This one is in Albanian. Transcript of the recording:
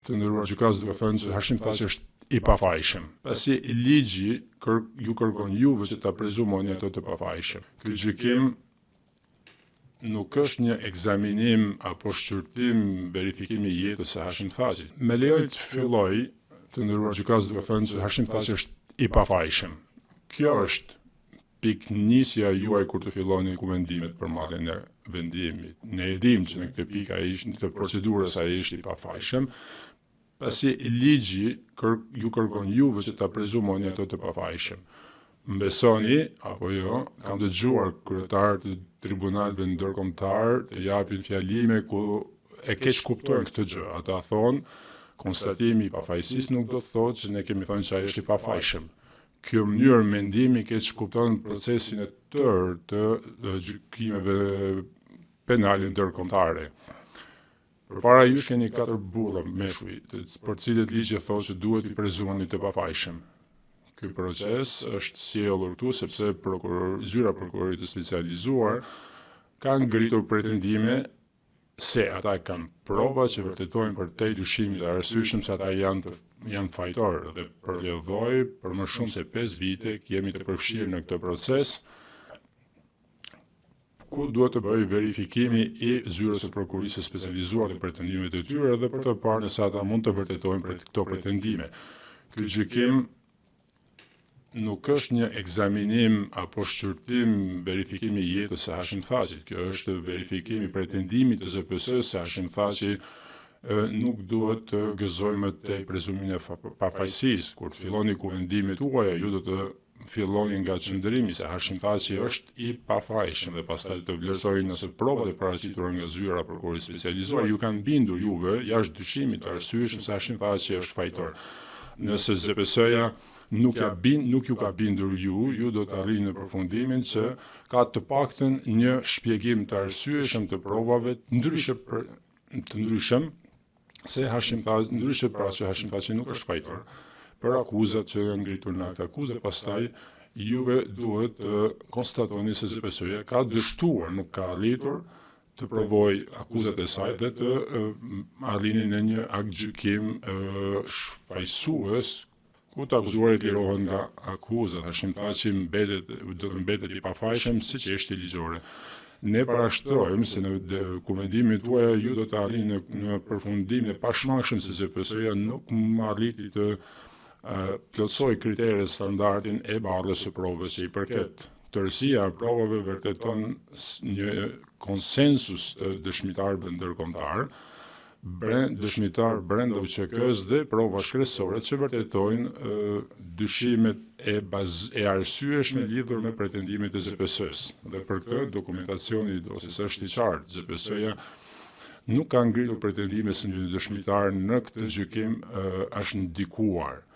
Të nderuar gjykatës, duhet thënë se Hashim Thaçi është i pafajshëm, pasi ligji ju kërkon juve që ta prezumoni ato të pafajshëm. Ky gjykim nuk është një ekzaminim apo shqyrtim verifikimi i jetës së Hashim Thaçit. Me lejoni të filloj, të nderuar gjykatës, duhet thënë se Hashim Thaçi është i pafajshëm. Kjo është piknisja juaj kur të filloni komendimet për marrjen e vendimit. Ne e dimë që në këtë pikë ai ishte në procedurës ai ishte i pafajshëm, pasi ligji ju kërkon juve që ta prezumoni ato të pafajshëm. Mbesoni apo jo, kam dëgjuar kryetarë të tribunaleve ndërkombëtar të japin fjalime ku e keq kuptojnë këtë gjë. Ata thonë konstatimi i pafajësisë nuk do të thotë që ne kemi thënë që ai është i pafajshëm. Kjo mënyrë mendimi keq kupton procesin e tërë të gjykimeve penale ndërkombëtare. Përpara jush keni 4 burra meshkuj, për cilët ligji thotë që duhet i prezumoni të pafajshëm. Ky proces është sjellur këtu sepse zyra prokurorit të specializuar ka ngritur pretendime se ata kanë prova që vërtetojnë për te dyshimit të arsyeshëm se ata janë fajtor dhe përledhoj për më shumë se 5 vite jemi të përfshirë në këtë proces ku duhet të bëjë verifikimi i zyrës së prokurisë së specializuar të pretendimeve të tyre dhe për të parë nëse ata mund të vërtetojnë për këto pretendime. Ky gjykim nuk është një ekzaminim apo shqyrtim verifikimi i jetës së Hashim Thaçit. Kjo është verifikimi i pretendimit të ZPS-së se Hashim Thaçi nuk duhet të gëzojmë te prezumimi e pafajësisë. Kur të filloni komendimet tuaja, ju do të filloni nga qëndrimi se Hashim Thaçi është i pafajshëm dhe pastaj të vlerësoni nëse provat e paraqitura nga zyra prokurorit specializuar ju kanë bindur juve jashtë dyshimit të arsyeshëm se Hashim Thaçi është fajtor. Nëse ZPS-ja nuk ju ka bindur ju do të arrini në përfundimin që ka të paktën një shpjegim të arsyeshëm të provave të ndryshëm se Hashim Thaçi nuk është fajtor. Për akuzat që janë ngritur në akt akuzë, pastaj juve duhet të konstatoni se ZPS-ja ka dështuar, nuk ka arritur të provoj akuzat e saj dhe të arrini në një akt gjykim shfaqësues ku të akuzuarit lirohen nga akuzat. Hashim Thaçi do të mbetet i pafajshëm siç është ligjore. Ne parashtrojmë se në komendimin tuaj ju do të arrini në përfundim e pashmangshëm se ZPS-ja nuk arriti të plotësoj kriteret standardin e barrës së provës që i përket. Tërësia e provave vërteton një konsensus të dëshmitarëve ndërkombëtar, dëshmitar brenda UÇK-s dhe prova shkresore që vërtetojnë dyshimet e arsyeshme lidhur me pretendimet e ZPS-s. Dhe për këtë dokumentacioni është i qartë. ZPS-ja nuk ka ngritur pretendime se një dëshmitar në këtë gjykim është ndikuar.